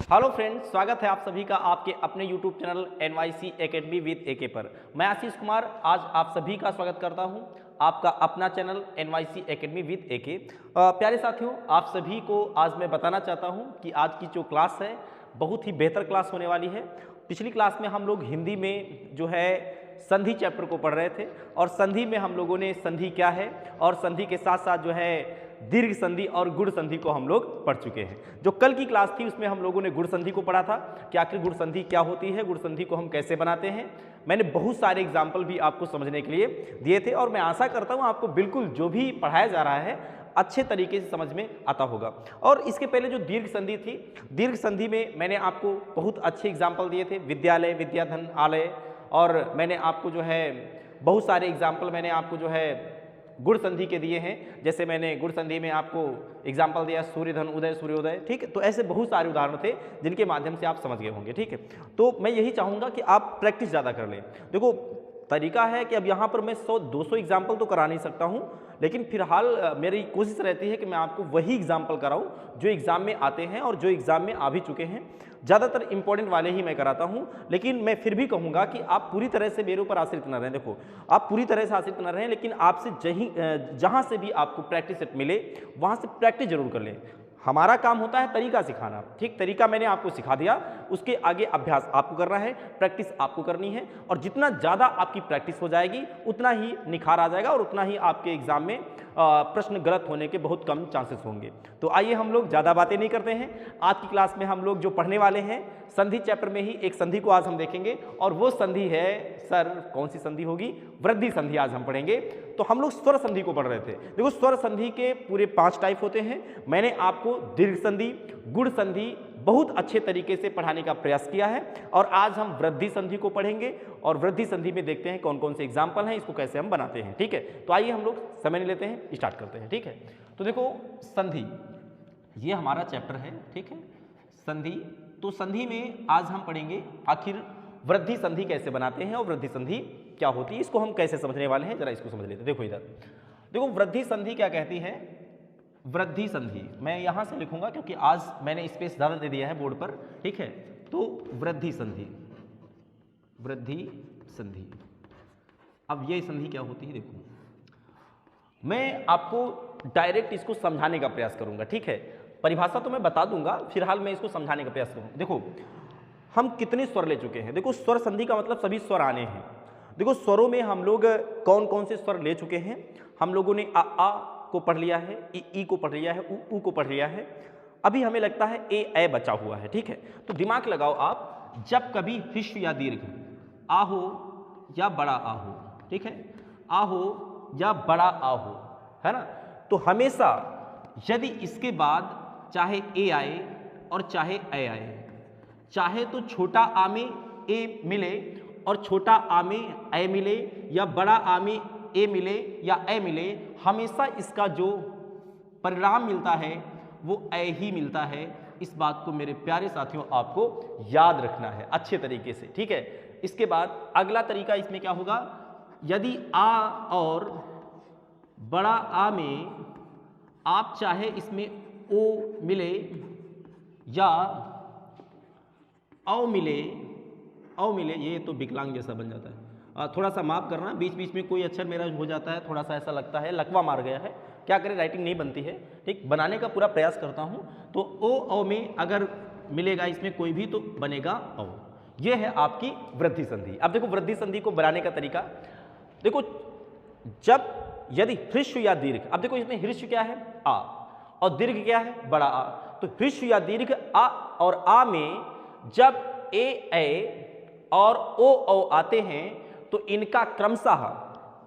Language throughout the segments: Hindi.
हेलो फ्रेंड्स, स्वागत है आप सभी का आपके अपने YouTube channel NYC Academy with AK पर। मैं आशीष कुमार आज आप सभी का स्वागत करता हूं आपका अपना channel NYC Academy with AK। प्यारे साथियों, आप सभी को आज मैं बताना चाहता हूं कि आज की जो क्लास है बहुत ही बेहतर क्लास होने वाली है। पिछली क्लास में हम लोग हिंदी में जो है संधि चैप्टर को पढ़ रहे थे और संधि में हम लोगों ने संधि क्या है और संधि के साथ साथ जो है दीर्घ संधि और गुण संधि को हम लोग पढ़ चुके हैं। जो कल की क्लास थी उसमें हम लोगों ने गुण संधि को पढ़ा था कि आखिर गुण संधि क्या होती है, गुण संधि को हम कैसे बनाते हैं। मैंने बहुत सारे एग्जाम्पल भी आपको समझने के लिए दिए थे और मैं आशा करता हूँ आपको बिल्कुल जो भी पढ़ाया जा रहा है अच्छे तरीके से समझ में आता होगा। और इसके पहले जो दीर्घ संधि थी, दीर्घ संधि में मैंने आपको बहुत अच्छे एग्जाम्पल दिए थे, विद्यालय, विद्याधन, आलय, और मैंने आपको जो है बहुत सारे एग्जाम्पल मैंने आपको जो है गुण संधि के दिए हैं। जैसे मैंने गुण संधि में आपको एग्जाम्पल दिया सूर्यधन, उदय, सूर्योदय, ठीक है। तो ऐसे बहुत सारे उदाहरण थे जिनके माध्यम से आप समझ गए होंगे, ठीक है। तो मैं यही चाहूँगा कि आप प्रैक्टिस ज़्यादा कर लें। देखो तरीका है कि अब यहाँ पर मैं 100-200 एग्जाम्पल तो करा नहीं सकता हूँ, लेकिन फिलहाल मेरी कोशिश रहती है कि मैं आपको वही एग्जाम्पल कराऊँ जो एग्ज़ाम में आते हैं और जो एग्ज़ाम में आ भी चुके हैं। ज़्यादातर इंपॉर्टेंट वाले ही मैं कराता हूँ, लेकिन मैं फिर भी कहूँगा कि आप पूरी तरह से मेरे ऊपर आश्रित न रहें। देखो आप पूरी तरह से आश्रित न रहें, लेकिन आपसे जहाँ से भी आपको प्रैक्टिस सेट मिले वहाँ से प्रैक्टिस जरूर कर लें। हमारा काम होता है तरीका सिखाना, ठीक। तरीका मैंने आपको सिखा दिया, उसके आगे अभ्यास आपको करना है, प्रैक्टिस आपको करनी है। और जितना ज़्यादा आपकी प्रैक्टिस हो जाएगी उतना ही निखार आ जाएगा और उतना ही आपके एग्जाम में प्रश्न गलत होने के बहुत कम चांसेस होंगे। तो आइए हम लोग ज़्यादा बातें नहीं करते हैं। आज की क्लास में हम लोग जो पढ़ने वाले हैं संधि चैप्टर में ही एक संधि को आज हम देखेंगे और वो संधि है, सर कौन सी संधि होगी? वृद्धि संधि आज हम पढ़ेंगे। तो हम लोग स्वर संधि को पढ़ रहे थे। देखो स्वर संधि के पूरे 5 टाइप होते हैं। मैंने आपको दीर्घ संधि, गुण संधि बहुत अच्छे तरीके से पढ़ाने का प्रयास किया है और आज हम वृद्धि संधि को पढ़ेंगे और वृद्धि संधि में देखते हैं कौन कौन से एग्जाम्पल हैं, इसको कैसे हम बनाते हैं, ठीक है। तो आइए हम लोग समय नहीं लेते हैं, स्टार्ट करते हैं, ठीक है। तो देखो संधि, ये हमारा चैप्टर है, ठीक है, संधि। तो संधि में आज हम पढ़ेंगे आखिर वृद्धि संधि कैसे बनाते हैं और वृद्धि संधि क्या होती है, इसको हम कैसे समझने वाले हैं, जरा इसको समझ लेते हैं। देखो इधर देखो वृद्धि संधि क्या कहती है। वृद्धि संधि मैं यहाँ से लिखूंगा क्योंकि आज मैंने स्पेस ज़्यादा दे दिया है बोर्ड पर, ठीक है। तो वृद्धि संधि, वृद्धि संधि, अब ये संधि क्या होती है देखो, मैं आपको डायरेक्ट इसको समझाने का प्रयास करूंगा, ठीक है। परिभाषा तो मैं बता दूंगा, फिलहाल मैं इसको समझाने का प्रयास करूंगा। देखो हम कितने स्वर ले चुके हैं। देखो स्वर संधि का मतलब सभी स्वर आने हैं। देखो स्वरों में हम लोग कौन कौन से स्वर ले चुके हैं। हम लोगों ने आ को पढ़ लिया है, ई को पढ़ लिया है, ऊ को पढ़ लिया है। अभी हमें लगता है ए बचा हुआ है, ठीक है। तो दिमाग लगाओ आप, जब कभी ह्रस्व या दीर्घ आ हो या बड़ा आ हो, ठीक है, आ हो या बड़ा आ हो, है ना, तो हमेशा यदि इसके बाद चाहे ए आए और चाहे ए आए, चाहे तो छोटा आ में ए मिले और छोटा आ में ए मिले या बड़ा आ में ए मिले या ए मिले, हमेशा इसका जो परिणाम मिलता है वो ए ही मिलता है। इस बात को मेरे प्यारे साथियों आपको याद रखना है अच्छे तरीके से, ठीक है। इसके बाद अगला तरीका इसमें क्या होगा, यदि आ और बड़ा आ में आप चाहे इसमें ओ मिले या औ मिले, ये तो विकलांग जैसा बन जाता है। थोड़ा सा माफ करना, बीच बीच में कोई अक्षर मेरा हो जाता है, थोड़ा सा ऐसा लगता है लकवा मार गया है, क्या करें, राइटिंग नहीं बनती है, ठीक। बनाने का पूरा प्रयास करता हूँ। तो ओ में अगर मिलेगा इसमें कोई भी तो बनेगा औ। ये है आपकी वृद्धि संधि। अब देखो वृद्धि संधि को बनाने का तरीका, देखो जब यदि ह्रस्व या दीर्घ, अब देखो इसमें ह्रस्व क्या है आ और दीर्घ क्या है बड़ा आ। तो ह्रस्व या दीर्घ आ और आ में जब ए और ओ आते हैं तो इनका क्रमशः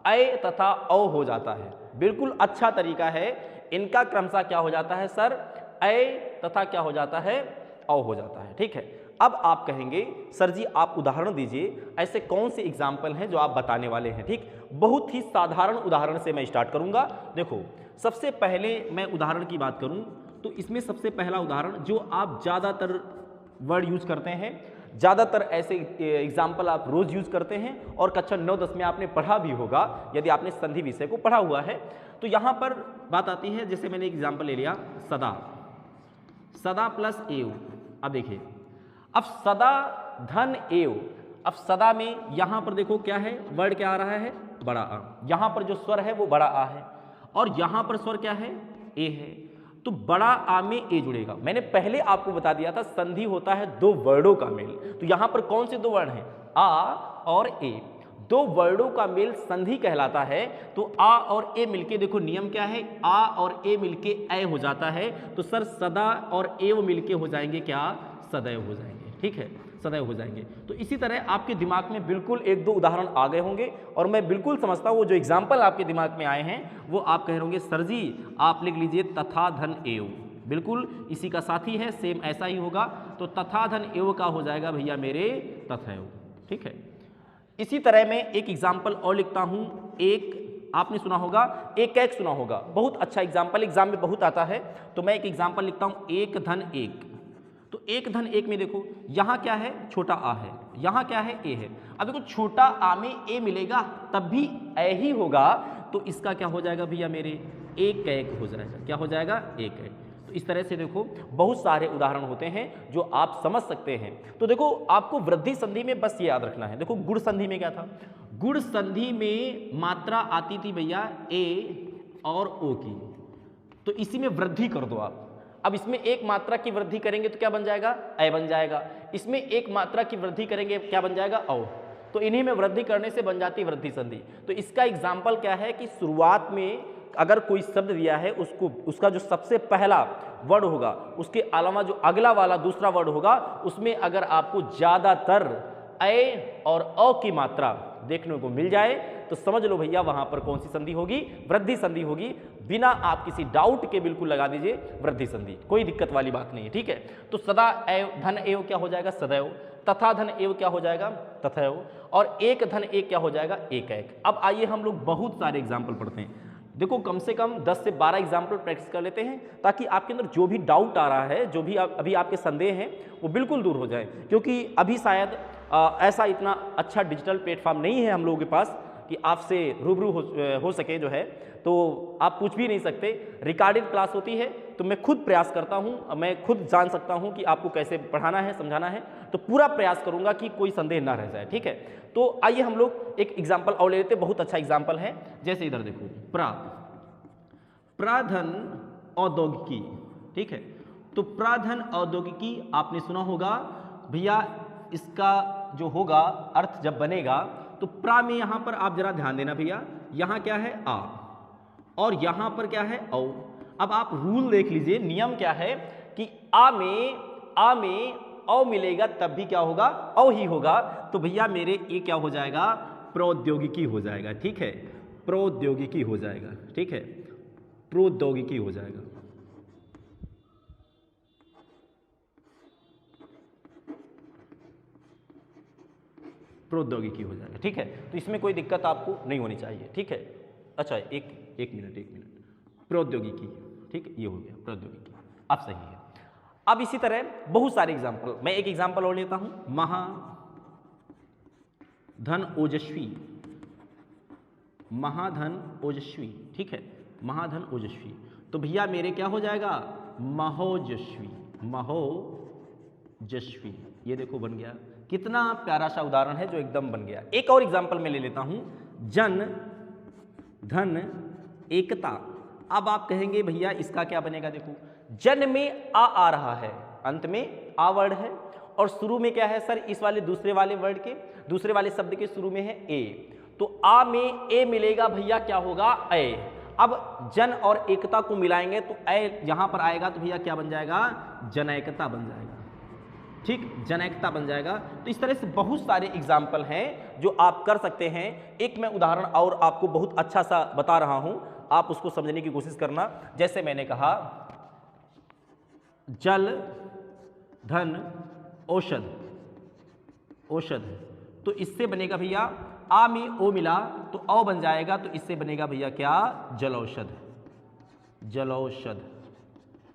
ए तथा औ हो जाता है। बिल्कुल अच्छा तरीका है, इनका क्रमशः क्या हो जाता है सर, ए तथा क्या हो जाता है, औ हो जाता है, ठीक है। अब आप कहेंगे सर जी आप उदाहरण दीजिए, ऐसे कौन से एग्जाम्पल हैं जो आप बताने वाले हैं, ठीक। बहुत ही साधारण उदाहरण से मैं स्टार्ट करूंगा। देखो सबसे पहले मैं उदाहरण की बात करूं तो इसमें सबसे पहला उदाहरण जो आप ज़्यादातर वर्ड यूज करते हैं, ज़्यादातर ऐसे एग्जाम्पल आप रोज़ यूज़ करते हैं और कक्षा 9-10 में आपने पढ़ा भी होगा यदि आपने संधि विषय को पढ़ा हुआ है। तो यहाँ पर बात आती है, जैसे मैंने एग्जाम्पल ले लिया सदा, सदा प्लस एव। अब देखिए, अब सदा धन एव, अब सदा में यहां पर देखो क्या है, वर्ड क्या आ रहा है, बड़ा आ। यहां पर जो स्वर है वो बड़ा आ है, और यहां पर स्वर क्या है, ए है, तो बड़ा आ में ए जुड़ेगा। मैंने पहले आपको बता दिया था संधि होता है दो वर्डों का मेल। तो यहां पर कौन से दो वर्ण हैं, आ और ए, दो वर्डों का मेल संधि कहलाता है। तो आ और ए मिलके देखो नियम क्या है, आ और ए मिलके ए हो जाता है। तो सर सदा और एव मिलके हो जाएंगे क्या, सदैव हो जाएंगे। ठीक है, सदैव हो जाएंगे। तो इसी तरह आपके दिमाग में बिल्कुल एक दो उदाहरण आ गए होंगे, और मैं बिल्कुल समझता हूँ वो जो एग्जाम्पल आपके दिमाग में आए हैं वो आप कह रहे होंगे सर जी आप लिख लीजिए तथा धन एव, बिल्कुल इसी का साथी है, सेम ऐसा ही होगा। तो तथा धन एव का हो जाएगा भैया मेरे तथैव। ठीक है, इसी तरह मैं एक एग्जाम्पल और लिखता हूं, एक आपने सुना होगा, एक एक सुना होगा, बहुत अच्छा एग्जाम्पल, एग्जाम में बहुत आता है। तो मैं एक एग्जाम्पल लिखता हूं, एक धन एक। तो एक धन एक में देखो यहां क्या है, छोटा आ है, यहां क्या है, ए है। अब देखो छोटा आ में ए मिलेगा तब भी ए ही होगा, तो इसका क्या हो जाएगा भैया मेरे, एक एक हो जाएगा। क्या हो जाएगा, एक एक। तो इस तरह से देखो बहुत सारे उदाहरण होते हैं जो आप समझ सकते हैं। तो देखो आपको वृद्धि संधि में बस ये याद रखना है। देखो गुण संधि में क्या था, गुण संधि में मात्रा आती थी भैया ए और ओ की, तो इसी में वृद्धि कर दो आप। अब इसमें एक मात्रा की वृद्धि करेंगे तो क्या बन जाएगा, ए बन जाएगा। इसमें एक मात्रा की वृद्धि करेंगे क्या बन जाएगा, औ। तो इन्हीं में वृद्धि करने से बन जाती वृद्धि संधि। तो इसका एग्जाम्पल क्या है कि शुरुआत में अगर कोई शब्द दिया है उसको, उसका जो सबसे पहला वर्ड होगा उसके अलावा जो अगला वाला दूसरा वर्ड होगा उसमें अगर आपको ज्यादातर ए और अ की मात्रा देखने को मिल जाए तो समझ लो भैया वहां पर कौन सी संधि होगी, वृद्धि संधि होगी। बिना आप किसी डाउट के बिल्कुल लगा दीजिए वृद्धि संधि, कोई दिक्कत वाली बात नहीं है। ठीक है, तो सदा एव धन एव क्या हो जाएगा, सदैव। तथा धन एव क्या हो जाएगा, तथैव। और एक धन एक क्या हो जाएगा, एक एक। अब आइए हम लोग बहुत सारे एग्जाम्पल पढ़ते हैं। देखो कम से कम 10 से 12 एग्जाम्पल प्रैक्टिस कर लेते हैं ताकि आपके अंदर जो भी डाउट आ रहा है, जो भी अभी आपके संदेह हैं वो बिल्कुल दूर हो जाए। क्योंकि अभी शायद ऐसा इतना अच्छा डिजिटल प्लेटफॉर्म नहीं है हम लोगों के पास कि आपसे रूबरू हो सके जो है, तो आप पूछ भी नहीं सकते। रिकॉर्डेड क्लास होती है तो मैं खुद प्रयास करता हूँ, मैं खुद जान सकता हूँ कि आपको कैसे पढ़ाना है, समझाना है, तो पूरा प्रयास करूँगा कि कोई संदेह ना रह जाए। ठीक है, तो आइए हम लोग एक एग्जाम्पल और ले लेते हैं, बहुत अच्छा एग्जाम्पल है। जैसे इधर देखो, प्राधन औद्योगिकी। ठीक है, तो प्राधन औद्योगिकी आपने सुना होगा भैया, इसका जो होगा अर्थ जब बनेगा तो प्रा में यहां पर आप जरा ध्यान देना भैया, यहां क्या है आ और यहां पर क्या है औ। अब आप रूल देख लीजिए, नियम क्या है कि आ में औ मिलेगा तब भी क्या होगा, औ ही होगा। तो भैया मेरे ये क्या हो जाएगा, प्रौद्योगिकी हो जाएगा। ठीक है, प्रौद्योगिकी हो जाएगा। ठीक है, प्रौद्योगिकी हो जाएगा। प्रौद्योगिकी हो जाएगा। ठीक है, तो इसमें कोई दिक्कत आपको नहीं होनी चाहिए। ठीक है, अच्छा एक मिनट, प्रौद्योगिकी। ठीक है, ये हो गया प्रौद्योगिकी, अब सही है। अब इसी तरह बहुत सारे एग्जाम्पल, मैं एक एग्जाम्पल और लेता हूं, महाधन ओजस्वी। महाधन ओजस्वी। ठीक है, महाधन ओजस्वी। तो भैया मेरे क्या हो जाएगा, महोजस्वी। महोजस्वी, ये देखो बन गया। कितना प्यारा सा उदाहरण है जो एकदम बन गया। एक और एग्जाम्पल मैं ले लेता हूं, जन धन एकता। अब आप कहेंगे भैया इसका क्या बनेगा, देखो जन में आ रहा है, अंत में आ वर्ड है और शुरू में क्या है सर, इस वाले दूसरे वाले वर्ड के, दूसरे वाले शब्द के शुरू में है ए, तो आ में ए मिलेगा भैया क्या होगा, ए। अब जन और एकता को मिलाएंगे तो ए यहां पर आएगा तो भैया क्या बन जाएगा, जनैकता बन जाएगा। ठीक, जनैकता बन जाएगा। तो इस तरह से बहुत सारे एग्जाम्पल हैं जो आप कर सकते हैं। एक मैं उदाहरण और आपको बहुत अच्छा सा बता रहा हूं, आप उसको समझने की कोशिश करना। जैसे मैंने कहा जल धन औषध, औषध, तो इससे बनेगा भैया आ में ओ मिला तो औ बन जाएगा, तो इससे बनेगा भैया क्या, जलौषध। जलौषध।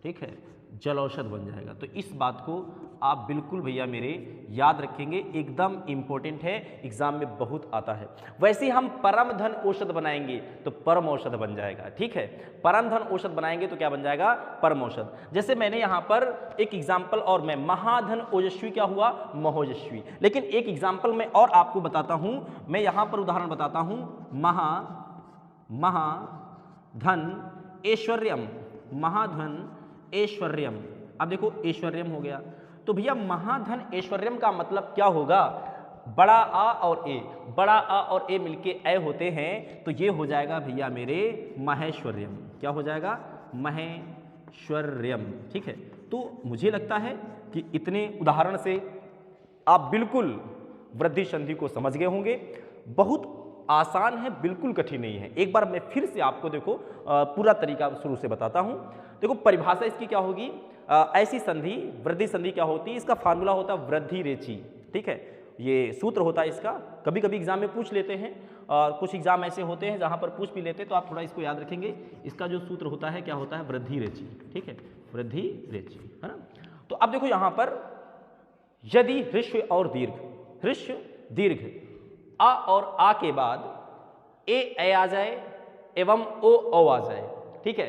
ठीक है, जल औषध बन जाएगा। तो इस बात को आप बिल्कुल भैया मेरे याद रखेंगे, एकदम इंपॉर्टेंट है, एग्जाम में बहुत आता है। वैसे ही हम परम धन औषध बनाएंगे तो परम औषध बन जाएगा, ठीक है। परम धन औषध बनाएंगे तो क्या बन जाएगा, परम औषध। जैसे मैंने यहाँ पर एक एग्जाम्पल और मैं महाधन ओजस्वी क्या हुआ, महोजस्वी। लेकिन एक एग्जाम्पल मैं और आपको बताता हूँ, मैं यहाँ पर उदाहरण बताता हूँ, महाधन ऐश्वर्यम, महाधन ऐश्वर्यम। अब देखो ऐश्वर्यम हो गया, तो भैया महाधन ऐश्वर्यम का मतलब क्या होगा, बड़ा आ और ए, बड़ा आ और ए मिलके ए होते हैं, तो ये हो जाएगा भैया मेरे महेश्वर्यम। क्या हो जाएगा, महेश्वर्यम, ठीक है। तो मुझे लगता है कि इतने उदाहरण से आप बिल्कुल वृद्धि संधि को समझ गए होंगे। बहुत आसान है, बिल्कुल कठिन नहीं है। एक बार मैं फिर से आपको देखो पूरा तरीका शुरू से बताता हूं। देखो परिभाषा इसकी क्या होगी, ऐसी संधि वृद्धि संधि क्या होती है, इसका फार्मूला होता है वृद्धि रेचि, ठीक है। ये सूत्र होता है इसका, कभी कभी एग्जाम में पूछ लेते हैं और कुछ एग्जाम ऐसे होते हैं जहां पर पूछ भी लेते हैं, तो आप थोड़ा इसको याद रखेंगे। इसका जो सूत्र होता है क्या होता है, वृद्धि रेचि, ठीक है, वृद्धि रेचि, है ना। तो अब देखो यहां पर यदि ह्रस्व और दीर्घ, ह्रस्व दीर्घ आ और आ के बाद ए आ जाए एवं ओ आ जाए, ठीक है,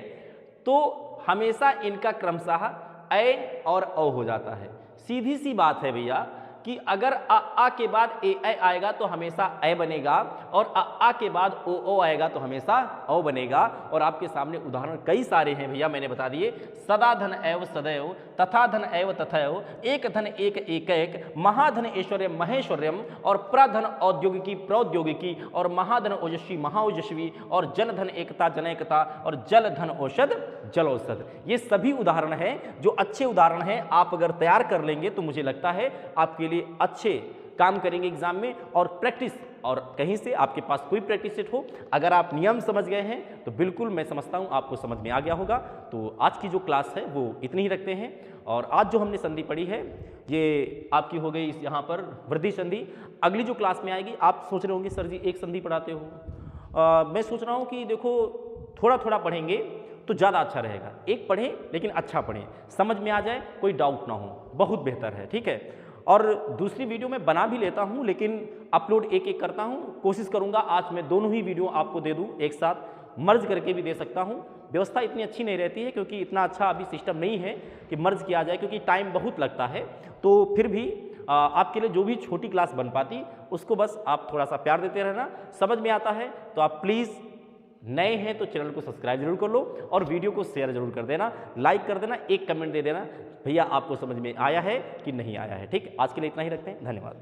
तो हमेशा इनका क्रमशः ए और औ हो जाता है। सीधी सी बात है भैया कि अगर आ के बाद ए आएगा तो हमेशा ए बनेगा, और आ के बाद ओ आएगा तो हमेशा ओ बनेगा। और आपके सामने उदाहरण कई सारे हैं भैया, मैंने बता दिए। सदा धन एव सदैव, तथा धन एव तथैव, एक धन एक एक, महाधन ऐश्वर्य महेश्वर्यम, और प्रधन औद्योगिकी प्रौद्योगिकी, और महाधन ओजस्वी महाओजस्वी, और जन धन एकता जनैकता, और जल धन औषध जल औषध। ये सभी उदाहरण हैं जो अच्छे उदाहरण हैं। आप अगर तैयार कर लेंगे तो मुझे लगता है आपके लिए अच्छे काम करेंगे एग्जाम में। और प्रैक्टिस, और कहीं से आपके पास कोई प्रैक्टिस सेट हो, अगर आप नियम समझ गए हैं तो बिल्कुल मैं समझता हूं आपको समझ में आ गया होगा। तो आज की जो क्लास है वो इतनी ही रखते हैं। और आज जो हमने संधि पढ़ी है ये आपकी हो गई इस यहाँ पर वृद्धि संधि। अगली जो क्लास में आएगी, आप सोच रहे होंगे सर जी एक संधि पढ़ाते हो। मैं सोच रहा हूँ कि देखो थोड़ा थोड़ा पढ़ेंगे तो ज़्यादा अच्छा रहेगा। एक पढ़ें लेकिन अच्छा पढ़ें, समझ में आ जाए, कोई डाउट ना हो, बहुत बेहतर है, ठीक है। और दूसरी वीडियो मैं बना भी लेता हूं लेकिन अपलोड एक एक करता हूं। कोशिश करूंगा आज मैं दोनों ही वीडियो आपको दे दूं, एक साथ मर्ज करके भी दे सकता हूं। व्यवस्था इतनी अच्छी नहीं रहती है क्योंकि इतना अच्छा अभी सिस्टम नहीं है कि मर्ज किया जाए, क्योंकि टाइम बहुत लगता है। तो फिर भी आपके लिए जो भी छोटी क्लास बन पाती उसको बस आप थोड़ा सा प्यार देते रहना। समझ में आता है तो आप प्लीज़ नए हैं तो चैनल को सब्सक्राइब जरूर कर लो, और वीडियो को शेयर जरूर कर देना, लाइक कर देना, एक कमेंट दे देना भैया आपको समझ में आया है कि नहीं आया है। ठीक, आज के लिए इतना ही रखते हैं, धन्यवाद।